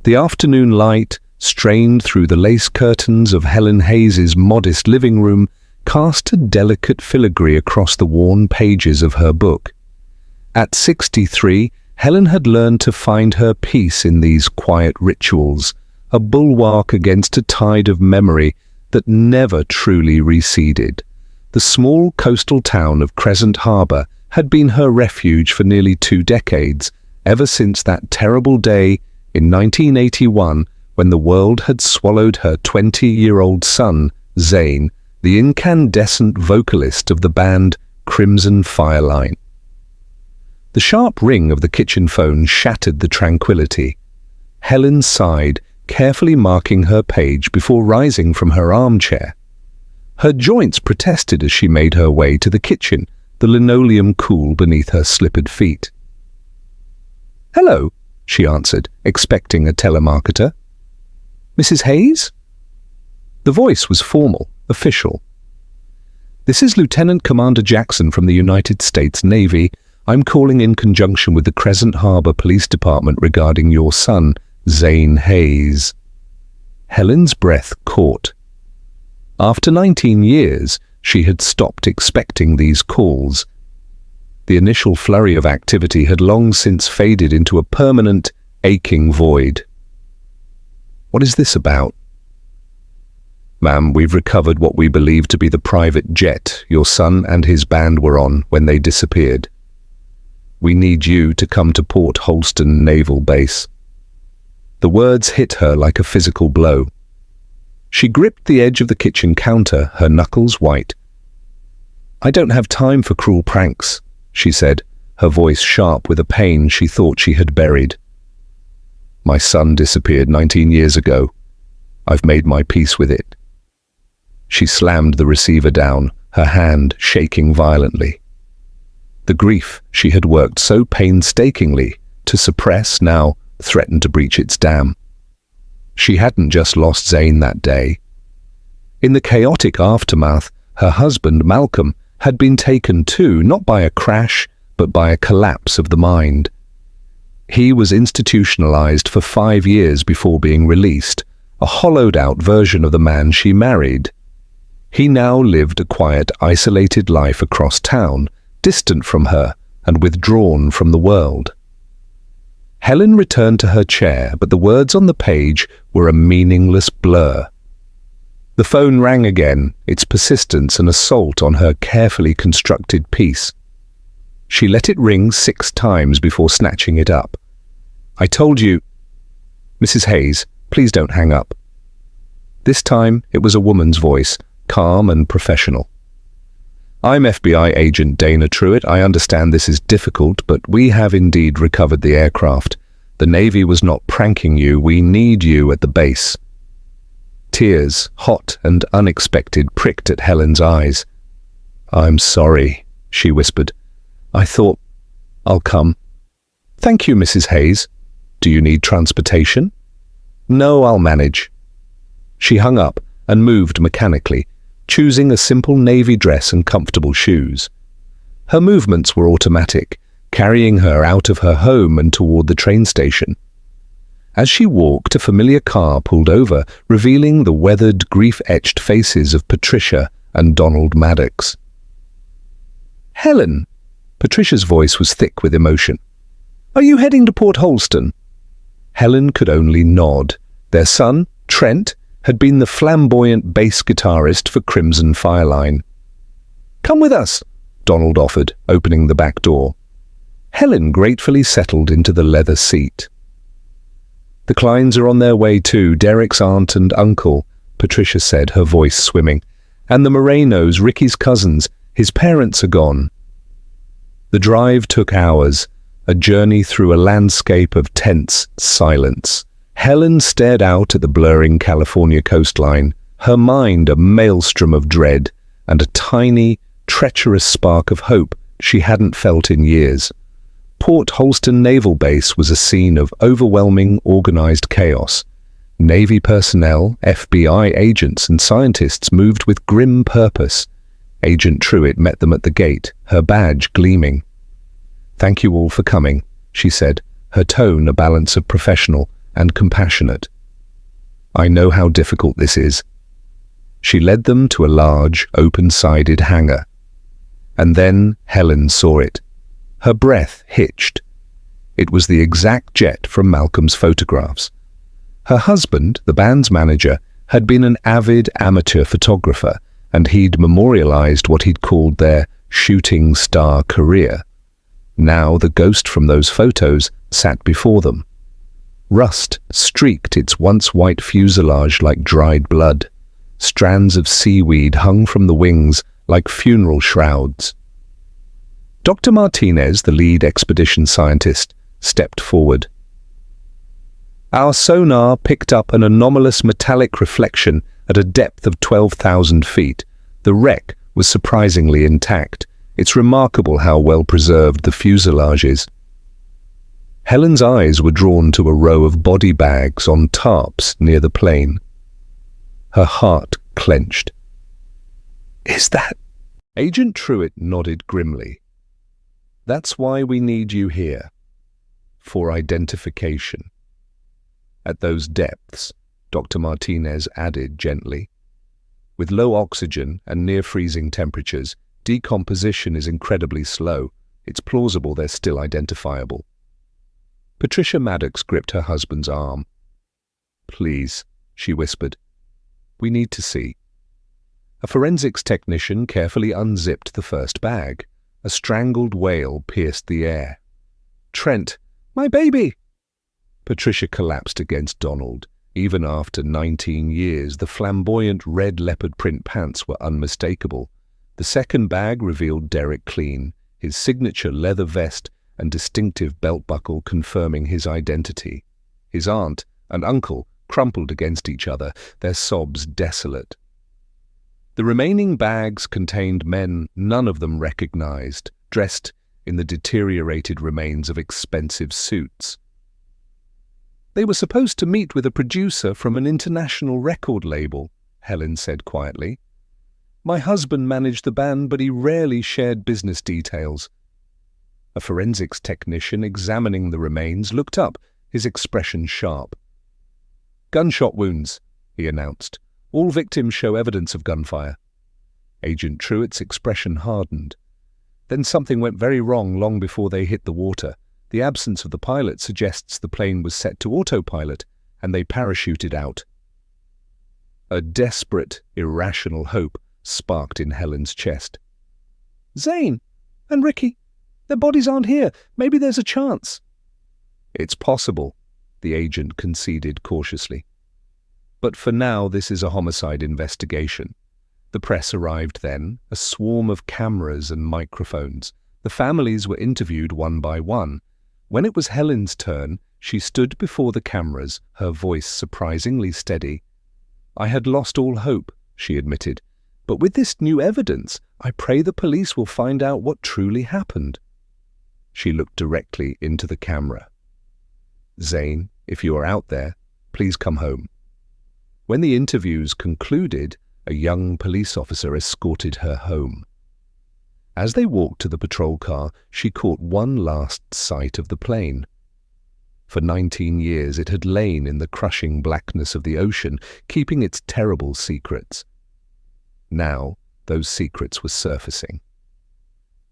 The afternoon light, strained through the lace curtains of Helen Hayes's modest living room, cast a delicate filigree across the worn pages of her book. At 63, Helen had learned to find her peace in these quiet rituals, a bulwark against a tide of memory that never truly receded. The small coastal town of Crescent Harbour had been her refuge for nearly 2 decades, ever since that terrible day in 1981 when the world had swallowed her 20-year-old son, Zayn, the incandescent vocalist of the band Crimson Fireline. The sharp ring of the kitchen phone shattered the tranquility. Helen sighed, carefully marking her page before rising from her armchair. Her joints protested as she made her way to the kitchen, the linoleum cool beneath her slippered feet. "Hello," she answered, expecting a telemarketer. "Mrs. Hayes?" The voice was formal, official. "This is Lieutenant Commander Jackson from the United States Navy. I'm calling in conjunction with the Crescent Harbour Police Department regarding your son, Zayn Hayes." Helen's breath caught. After 19 years, she had stopped expecting these calls. The initial flurry of activity had long since faded into a permanent, aching void. "What is this about?" "Ma'am, we've recovered what we believe to be the private jet your son and his band were on when they disappeared. We need you to come to Port Holston Naval Base." The words hit her like a physical blow. She gripped the edge of the kitchen counter, her knuckles white. "I don't have time for cruel pranks," she said, her voice sharp with a pain she thought she had buried. "My son disappeared 19 years ago. I've made my peace with it." She slammed the receiver down, her hand shaking violently. The grief she had worked so painstakingly to suppress now threatened to breach its dam. She hadn't just lost Zayn that day. In the chaotic aftermath, her husband, Malcolm, had been taken too, not by a crash, but by a collapse of the mind. He was institutionalized for 5 years before being released, a hollowed-out version of the man she married. He now lived a quiet, isolated life across town, distant from her and withdrawn from the world. Helen returned to her chair, but the words on the page were a meaningless blur. The phone rang again, its persistence an assault on her carefully constructed peace. She let it ring 6 times before snatching it up. "I told you—" "Mrs. Hayes, please don't hang up." This time it was a woman's voice, calm and professional. "I'm FBI agent Dana Truitt. I understand this is difficult, but we have indeed recovered the aircraft. The Navy was not pranking you. We need you at the base." Tears, hot and unexpected, pricked at Helen's eyes. "I'm sorry," she whispered. "I thought I'll come." "Thank you, Mrs. Hayes. Do you need transportation?" "No, I'll manage." She hung up and moved mechanically, choosing a simple navy dress and comfortable shoes. Her movements were automatic, carrying her out of her home and toward the train station. As she walked, a familiar car pulled over, revealing the weathered, grief-etched faces of Patricia and Donald Maddox. "Helen!" Patricia's voice was thick with emotion. "Are you heading to Port Holston?" Helen could only nod. Their son, Trent, had been the flamboyant bass guitarist for Crimson Fireline. "Come with us," Donald offered, opening the back door. Helen gratefully settled into the leather seat. "The Kleins are on their way too, Derek's aunt and uncle," Patricia said, her voice swimming. "And the Morenos, Ricky's cousins. His parents are gone." The drive took hours, a journey through a landscape of tense silence. Helen stared out at the blurring California coastline, her mind a maelstrom of dread and a tiny, treacherous spark of hope she hadn't felt in years. Port Holston Naval Base was a scene of overwhelming, organized chaos. Navy personnel, FBI agents and scientists moved with grim purpose. Agent Truitt met them at the gate, her badge gleaming. "Thank you all for coming," she said, her tone a balance of professional and compassionate. "I know how difficult this is." She led them to a large, open-sided hangar. And then Helen saw it. Her breath hitched. It was the exact jet from Malcolm's photographs. Her husband, the band's manager, had been an avid amateur photographer, and he'd memorialized what he'd called their shooting star career. Now the ghost from those photos sat before them. Rust streaked its once white fuselage like dried blood. Strands of seaweed hung from the wings like funeral shrouds. Dr. Martinez, the lead expedition scientist, stepped forward. "Our sonar picked up an anomalous metallic reflection at a depth of 12,000 feet. The wreck was surprisingly intact. It's remarkable how well preserved the fuselage is." Helen's eyes were drawn to a row of body bags on tarps near the plane. Her heart clenched. "Is that—" Agent Truitt nodded grimly. "That's why we need you here. For identification." "At those depths," Dr. Martinez added gently, "with low oxygen and near-freezing temperatures, decomposition is incredibly slow. It's plausible they're still identifiable." Patricia Maddox gripped her husband's arm. "Please," she whispered. "We need to see." A forensics technician carefully unzipped the first bag. A strangled wail pierced the air. "Trent, my baby!" Patricia collapsed against Donald. Even after 19 years, the flamboyant red leopard print pants were unmistakable. The second bag revealed Derek Clean, his signature leather vest and distinctive belt buckle confirming his identity. His aunt and uncle crumpled against each other, their sobs desolate. The remaining bags contained men none of them recognized, dressed in the deteriorated remains of expensive suits. "They were supposed to meet with a producer from an international record label," Helen said quietly. "My husband managed the band, but he rarely shared business details." A forensics technician examining the remains looked up, his expression sharp. "Gunshot wounds," he announced. "All victims show evidence of gunfire." Agent Truitt's expression hardened. "Then something went very wrong long before they hit the water. The absence of the pilot suggests the plane was set to autopilot, and they parachuted out." A desperate, irrational hope sparked in Helen's chest. "Zane and Ricky, their bodies aren't here. Maybe there's a chance." "It's possible," the agent conceded cautiously. "But for now, this is a homicide investigation." The press arrived then, a swarm of cameras and microphones. The families were interviewed one by one. When it was Helen's turn, she stood before the cameras, her voice surprisingly steady. "I had lost all hope," she admitted. "But with this new evidence, I pray the police will find out what truly happened." She looked directly into the camera. "Zane, if you are out there, please come home." When the interviews concluded, a young police officer escorted her home. As they walked to the patrol car, she caught one last sight of the plane. For 19 years it had lain in the crushing blackness of the ocean, keeping its terrible secrets. Now those secrets were surfacing.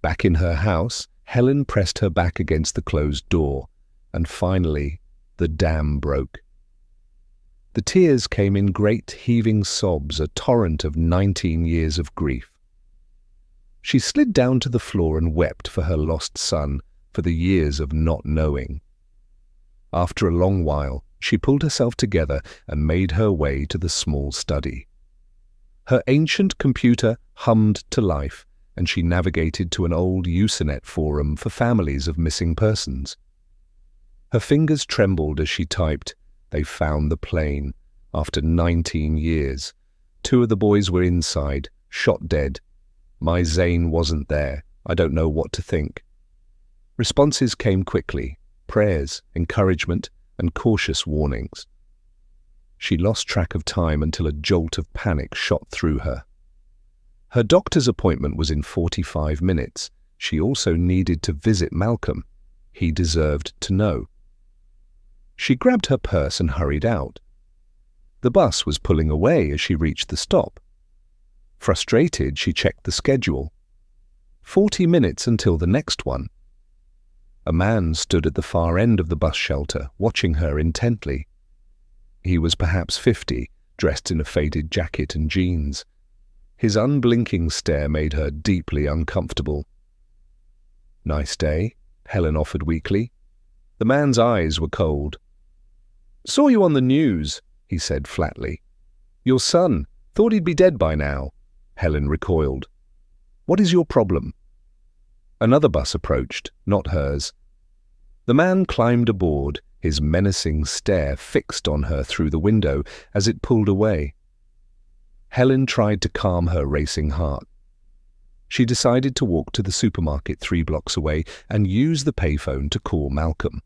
Back in her house, Helen pressed her back against the closed door, and finally the dam broke. The tears came in great heaving sobs, a torrent of 19 years of grief. She slid down to the floor and wept for her lost son, for the years of not knowing. After a long while, she pulled herself together and made her way to the small study. Her ancient computer hummed to life, and she navigated to an old Usenet forum for families of missing persons. Her fingers trembled as she typed, "They found the plane. After 19 years. 2 of the boys were inside, shot dead. My Zane wasn't there. I don't know what to think." Responses came quickly, prayers, encouragement, and cautious warnings. She lost track of time until a jolt of panic shot through her. Her doctor's appointment was in 45 minutes. She also needed to visit Malcolm. He deserved to know. She grabbed her purse and hurried out. The bus was pulling away as she reached the stop. Frustrated, she checked the schedule. 40 minutes until the next one. A man stood at the far end of the bus shelter, watching her intently. He was perhaps 50, dressed in a faded jacket and jeans. His unblinking stare made her deeply uncomfortable. "Nice day," Helen offered weakly. The man's eyes were cold. "Saw you on the news," he said flatly. "Your son. Thought he'd be dead by now." Helen recoiled. "What is your problem?" Another bus approached, not hers. The man climbed aboard, his menacing stare fixed on her through the window as it pulled away. Helen tried to calm her racing heart. She decided to walk to the supermarket 3 blocks away and use the payphone to call Malcolm.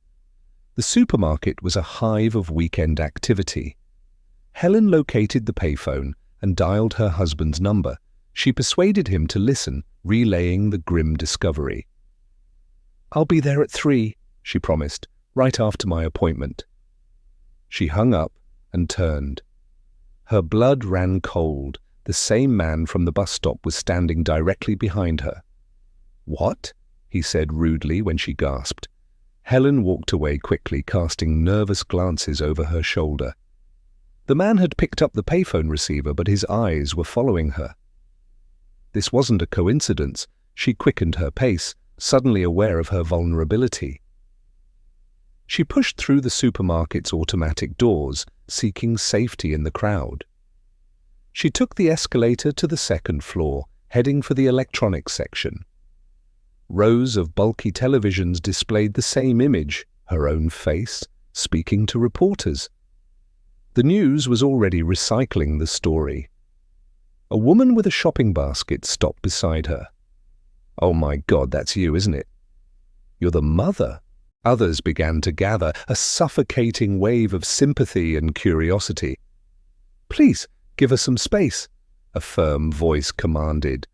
The supermarket was a hive of weekend activity. Helen located the payphone and dialed her husband's number. She persuaded him to listen, relaying the grim discovery. "I'll be there at 3, she promised, "right after my appointment." She hung up and turned. Her blood ran cold. The same man from the bus stop was standing directly behind her. "What?" he said rudely when she gasped. Helen walked away quickly, casting nervous glances over her shoulder. The man had picked up the payphone receiver, but his eyes were following her. This wasn't a coincidence. She quickened her pace, suddenly aware of her vulnerability. She pushed through the supermarket's automatic doors, seeking safety in the crowd. She took the escalator to the 2nd floor, heading for the electronics section. Rows of bulky televisions displayed the same image, her own face, speaking to reporters. The news was already recycling the story. A woman with a shopping basket stopped beside her. "Oh my God, that's you, isn't it?" "You're the mother." Others began to gather, a suffocating wave of sympathy and curiosity. "Please, give us some space," a firm voice commanded.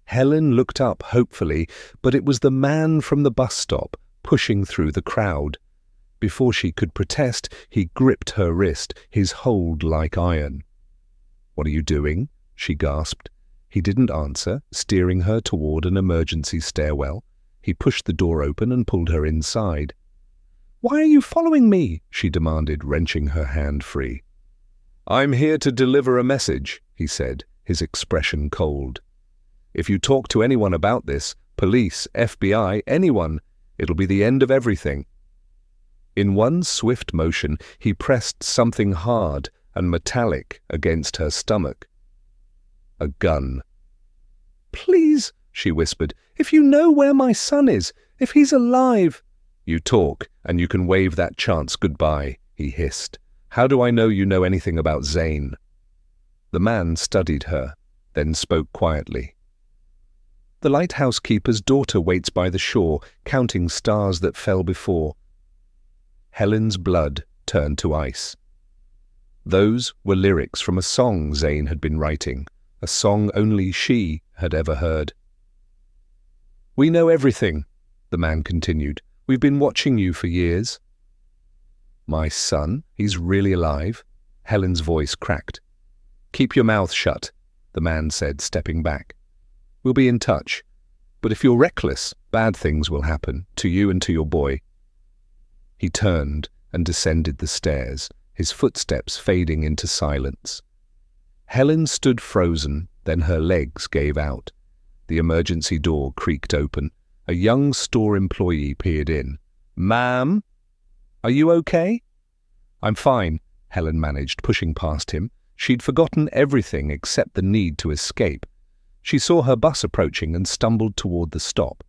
Helen looked up hopefully, but it was the man from the bus stop, pushing through the crowd. Before she could protest, he gripped her wrist, his hold like iron. "What are you doing?" she gasped. He didn't answer, steering her toward an emergency stairwell. He pushed the door open and pulled her inside. "Why are you following me?" she demanded, wrenching her hand free. "I'm here to deliver a message," he said, his expression cold. "If you talk to anyone about this, police, FBI, anyone, it'll be the end of everything." In one swift motion, he pressed something hard and metallic against her stomach. A gun. "Please," she whispered, "if you know where my son is, if he's alive—" "You talk, and you can wave that chance goodbye," he hissed. "How do I know you know anything about Zane?" The man studied her, then spoke quietly. "The lighthouse keeper's daughter waits by the shore, counting stars that fell before." Helen's blood turned to ice. Those were lyrics from a song Zane had been writing, a song only she had ever heard. "We know everything," the man continued. "We've been watching you for years." "My son? He's really alive?" Helen's voice cracked. "Keep your mouth shut," the man said, stepping back. "We'll be in touch. But if you're reckless, bad things will happen, to you and to your boy." He turned and descended the stairs, his footsteps fading into silence. Helen stood frozen, then her legs gave out. The emergency door creaked open. A young store employee peered in. "Ma'am? Are you okay?" "I'm fine," Helen managed, pushing past him. She'd forgotten everything except the need to escape. She saw her bus approaching and stumbled toward the stop.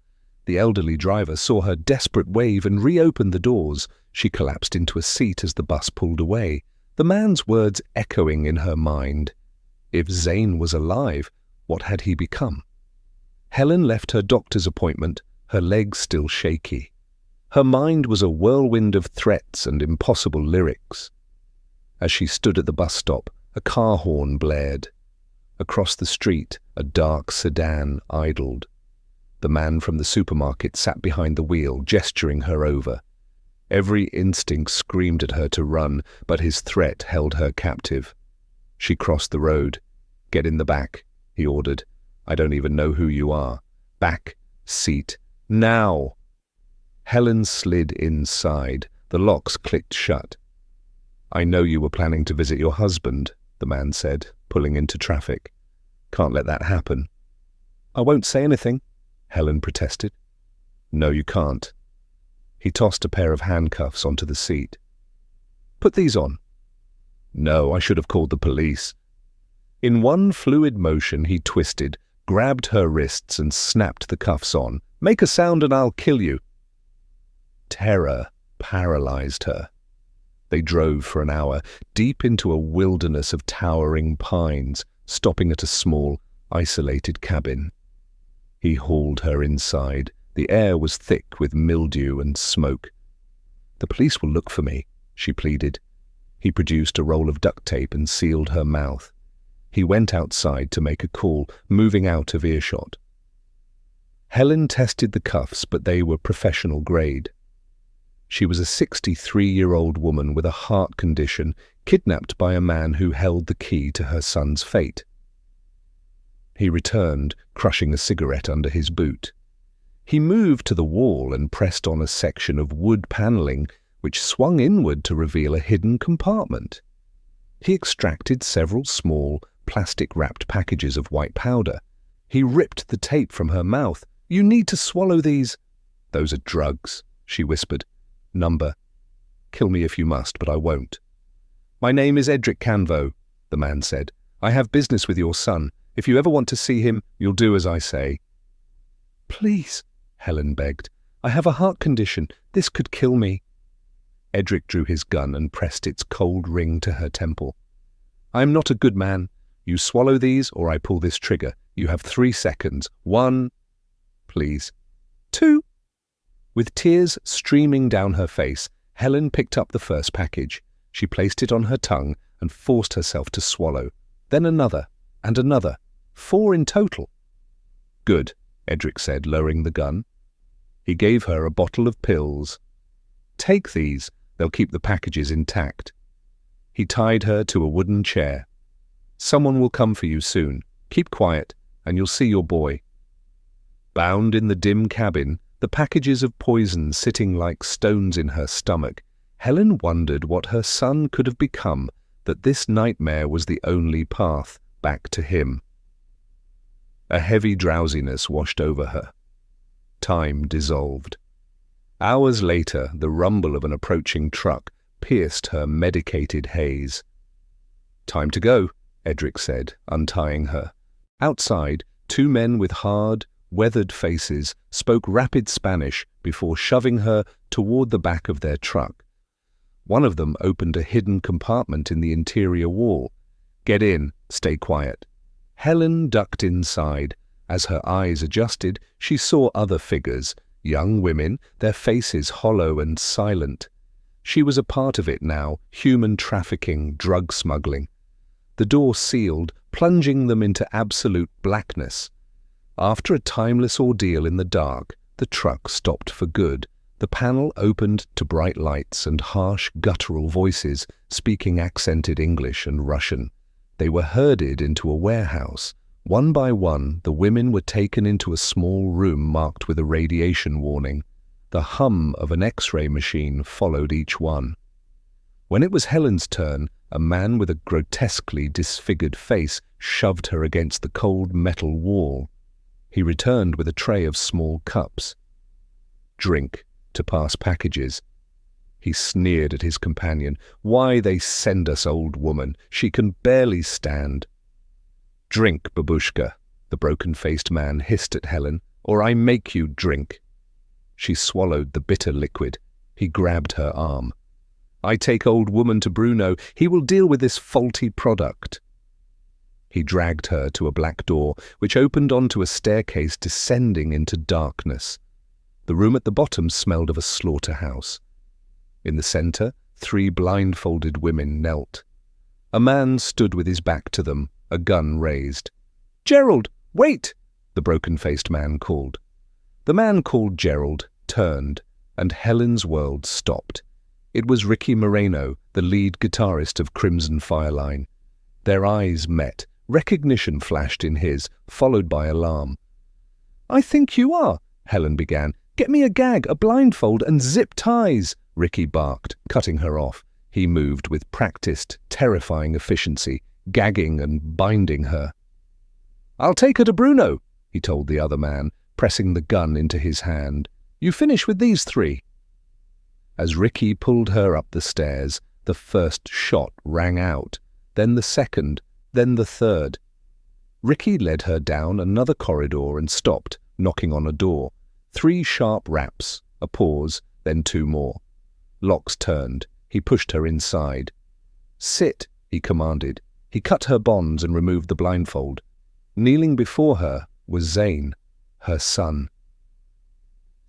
The elderly driver saw her desperate wave and reopened the doors. She collapsed into a seat as the bus pulled away, the man's words echoing in her mind. If Zane was alive, what had he become? Helen left her doctor's appointment, her legs still shaky. Her mind was a whirlwind of threats and impossible lyrics. As she stood at the bus stop, a car horn blared. Across the street, a dark sedan idled. The man from the supermarket sat behind the wheel, gesturing her over. Every instinct screamed at her to run, but his threat held her captive. She crossed the road. "Get in the back," he ordered. "I don't even know who you are. Back seat, now!" Helen slid inside. The locks clicked shut. "I know you were planning to visit your husband," the man said, pulling into traffic. "Can't let that happen." "I won't say anything," Helen protested. "No, you can't." He tossed a pair of handcuffs onto the seat. "Put these on." "No, I should have called the police." In one fluid motion he twisted, grabbed her wrists and snapped the cuffs on. "Make a sound and I'll kill you." Terror paralyzed her. They drove for an hour, deep into a wilderness of towering pines, stopping at a small, isolated cabin. He hauled her inside. The air was thick with mildew and smoke. "The police will look for me," she pleaded. He produced a roll of duct tape and sealed her mouth. He went outside to make a call, moving out of earshot. Helen tested the cuffs, but they were professional grade. She was a 63-year-old woman with a heart condition, kidnapped by a man who held the key to her son's fate. He returned, crushing a cigarette under his boot. He moved to the wall and pressed on a section of wood paneling which swung inward to reveal a hidden compartment. He extracted several small, plastic-wrapped packages of white powder. He ripped the tape from her mouth. "You need to swallow these." "Those are drugs," she whispered. "Number." "Kill me if you must, but I won't." "My name is Edric Canvo," the man said. "I have business with your son. If you ever want to see him, you'll do as I say." "Please," Helen begged. "I have a heart condition. This could kill me." Edric drew his gun and pressed its cold ring to her temple. "I am not a good man. You swallow these or I pull this trigger. You have 3 seconds. 1, please. 2. With tears streaming down her face, Helen picked up the first package. She placed it on her tongue and forced herself to swallow. Then another, and another. 4 in total. "Good," Edric said, lowering the gun. He gave her a bottle of pills. "Take these. They'll keep the packages intact." He tied her to a wooden chair. "Someone will come for you soon. Keep quiet, and you'll see your boy." Bound in the dim cabin, the packages of poison sitting like stones in her stomach, Helen wondered what her son could have become, that this nightmare was the only path back to him. A heavy drowsiness washed over her. Time dissolved. Hours later, the rumble of an approaching truck pierced her medicated haze. "Time to go," Edric said, untying her. Outside, 2 men with hard, weathered faces spoke rapid Spanish before shoving her toward the back of their truck. One of them opened a hidden compartment in the interior wall. "Get in, stay quiet." Helen ducked inside. As her eyes adjusted, she saw other figures, young women, their faces hollow and silent. She was a part of it now, human trafficking, drug smuggling. The door sealed, plunging them into absolute blackness. After a timeless ordeal in the dark, the truck stopped for good. The panel opened to bright lights and harsh, guttural voices speaking accented English and Russian. They were herded into a warehouse. One by one, the women were taken into a small room marked with a radiation warning. The hum of an X-ray machine followed each one. When it was Helen's turn, a man with a grotesquely disfigured face shoved her against the cold metal wall. He returned with a tray of small cups. "Drink, to pass packages." He sneered at his companion. "Why they send us, old woman? She can barely stand." "Drink, babushka," the broken-faced man hissed at Helen, "or I make you drink." She swallowed the bitter liquid. He grabbed her arm. "I take old woman to Bruno. He will deal with this faulty product." He dragged her to a black door, which opened onto a staircase descending into darkness. The room at the bottom smelled of a slaughterhouse. In the center, 3 blindfolded women knelt. A man stood with his back to them, a gun raised. "Gerald, wait!" the broken-faced man called. The man called Gerald turned. and Helen's world stopped. It was Ricky Moreno, the lead guitarist of Crimson Fireline. Their eyes met. Recognition flashed in his, followed by alarm. "I think you are," Helen began. "Get me a gag, a blindfold, and zip ties," Ricky barked, cutting her off. He moved with practiced, terrifying efficiency, gagging and binding her. "I'll take her to Bruno," he told the other man, pressing the gun into his hand. "You finish with these three." As Ricky pulled her up the stairs, the first shot rang out, then the second, then the third. Ricky led her down another corridor and stopped, knocking on a door. 3 sharp raps, a pause, then 2 more. Locks turned. He pushed her inside. "Sit," he commanded. He cut her bonds and removed the blindfold. Kneeling before her was Zane, her son.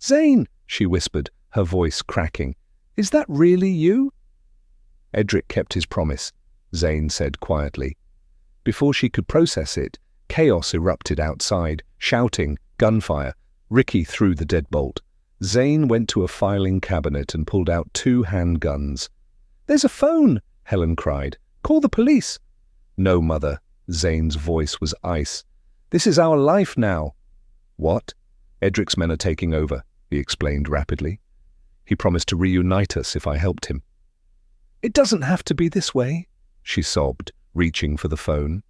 "Zane," she whispered, her voice cracking. "Is that really you?" "Edric kept his promise," Zane said quietly. Before she could process it, chaos erupted outside, shouting, gunfire. Ricky threw the deadbolt. Zane went to a filing cabinet and pulled out 2 handguns. "There's a phone!" Helen cried. "Call the police!" "No, Mother." Zane's voice was ice. "This is our life now." "What?" "Edric's men are taking over," he explained rapidly. "He promised to reunite us if I helped him." "It doesn't have to be this way," she sobbed, reaching for the phone.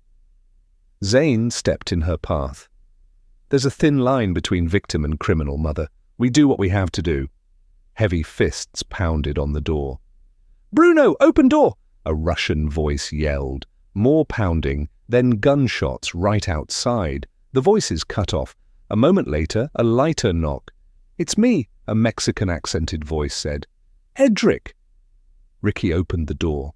Zane stepped in her path. "There's a thin line between victim and criminal, Mother. We do what we have to do." Heavy fists pounded on the door. "Bruno, open door!" a Russian voice yelled. More pounding, then gunshots right outside. The voices cut off. A moment later, a lighter knock. "It's me," a Mexican-accented voice said. "Edric!" Ricky opened the door.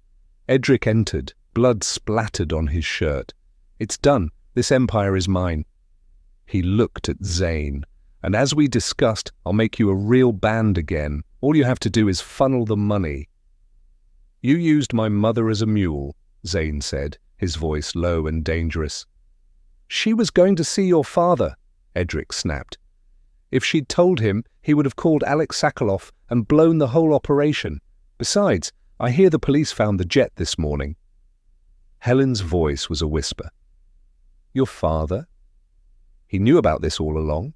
Edric entered, blood splattered on his shirt. "It's done. This empire is mine." He looked at Zane. "And as we discussed, I'll make you a real band again. All you have to do is funnel the money." "You used my mother as a mule," Zane said, his voice low and dangerous. "She was going to see your father," Edric snapped. "If she'd told him, he would have called Alex Sakharov and blown the whole operation. Besides, I hear the police found the jet this morning." Helen's voice was a whisper. "Your father? He knew about this all along?"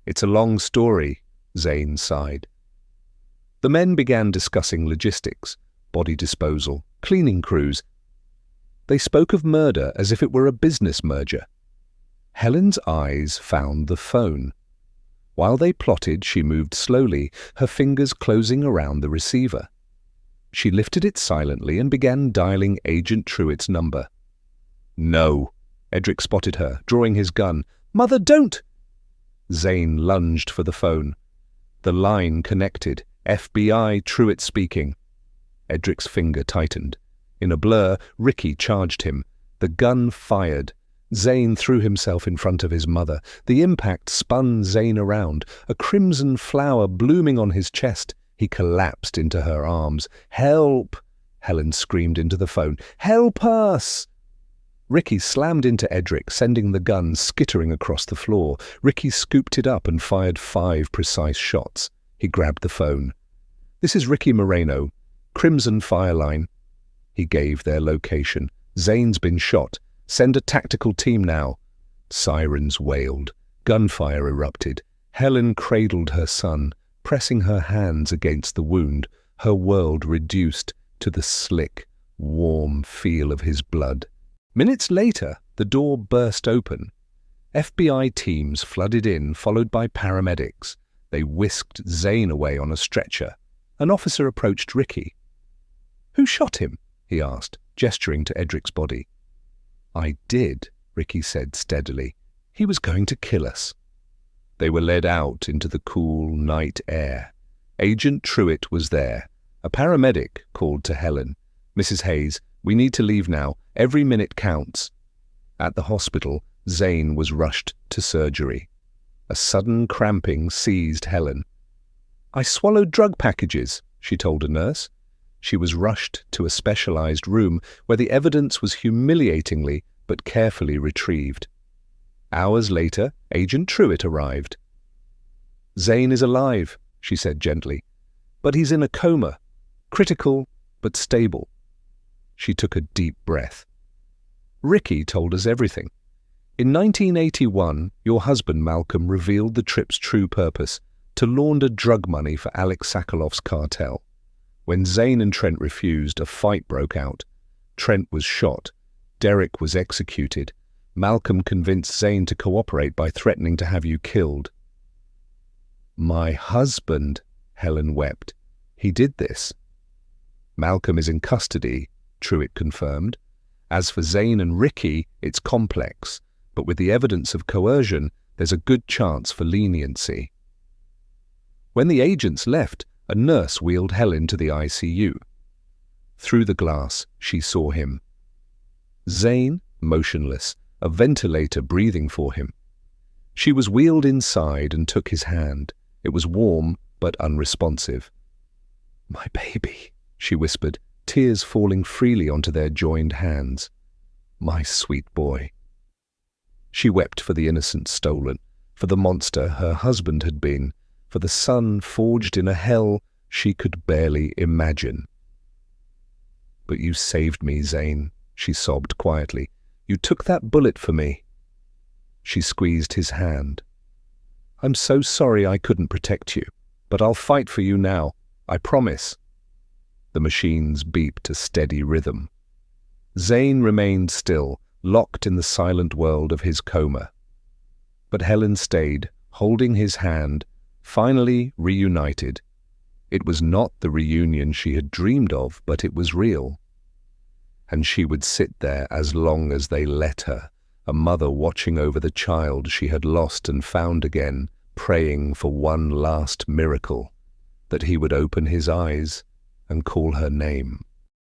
"It's a long story," Zane sighed. The men began discussing logistics, body disposal, cleaning crews. They spoke of murder as if it were a business merger. Helen's eyes found the phone. While they plotted, she moved slowly, her fingers closing around the receiver. She lifted it silently and began dialing Agent Truitt's number. "No," Edric spotted her, drawing his gun. "Mother, don't!" Zane lunged for the phone. The line connected. "FBI, Truitt speaking." Edric's finger tightened. In a blur, Ricky charged him. The gun fired. Zane threw himself in front of his mother. The impact spun Zane around, a crimson flower blooming on his chest. He collapsed into her arms. "Help!" Helen screamed into the phone. "Help us!" Ricky slammed into Edric, sending the gun skittering across the floor. Ricky scooped it up and fired 5 precise shots. He grabbed the phone. "This is Ricky Moreno. Crimson Fireline." He gave their location. "Zane's been shot. Send a tactical team now." Sirens wailed. Gunfire erupted. Helen cradled her son, pressing her hands against the wound, her world reduced to the slick, warm feel of his blood. Minutes later, the door burst open. FBI teams flooded in, followed by paramedics. They whisked Zane away on a stretcher. An officer approached Ricky. "Who shot him?" he asked, gesturing to Edric's body. "I did," Ricky said steadily. "He was going to kill us." They were led out into the cool night air. Agent Truitt was there. A paramedic called to Helen. "Mrs. Hayes, we need to leave now. Every minute counts." At the hospital, Zane was rushed to surgery. A sudden cramping seized Helen. "I swallowed drug packages," she told a nurse. She was rushed to a specialized room where the evidence was humiliatingly but carefully retrieved. Hours later, Agent Truitt arrived. "Zane is alive," she said gently. "But he's in a coma. Critical, but stable." She took a deep breath. "Ricky told us everything. In 1981, your husband Malcolm revealed the trip's true purpose, to launder drug money for Alex Sakalov's cartel. When Zane and Trent refused, a fight broke out. Trent was shot. Derek was executed. Malcolm convinced Zane to cooperate by threatening to have you killed." "My husband," Helen wept. "He did this." "Malcolm is in custody," Truitt confirmed. "As for Zane and Ricky, it's complex, but with the evidence of coercion, there's a good chance for leniency." When the agents left, a nurse wheeled Helen to the ICU. Through the glass, she saw him. Zane, motionless, a ventilator breathing for him. She was wheeled inside and took his hand. It was warm, but unresponsive. "My baby," she whispered, tears falling freely onto their joined hands. "My sweet boy." She wept for the innocent stolen, for the monster her husband had been, for the son forged in a hell she could barely imagine. "But you saved me, Zane," she sobbed quietly. "You took that bullet for me." She squeezed his hand. "I'm so sorry I couldn't protect you, but I'll fight for you now. I promise." The machines beeped a steady rhythm. Zane remained still, locked in the silent world of his coma. But Helen stayed, holding his hand, finally reunited. It was not the reunion she had dreamed of, but it was real. And she would sit there as long as they let her, a mother watching over the child she had lost and found again, praying for one last miracle, that he would open his eyes and call her name.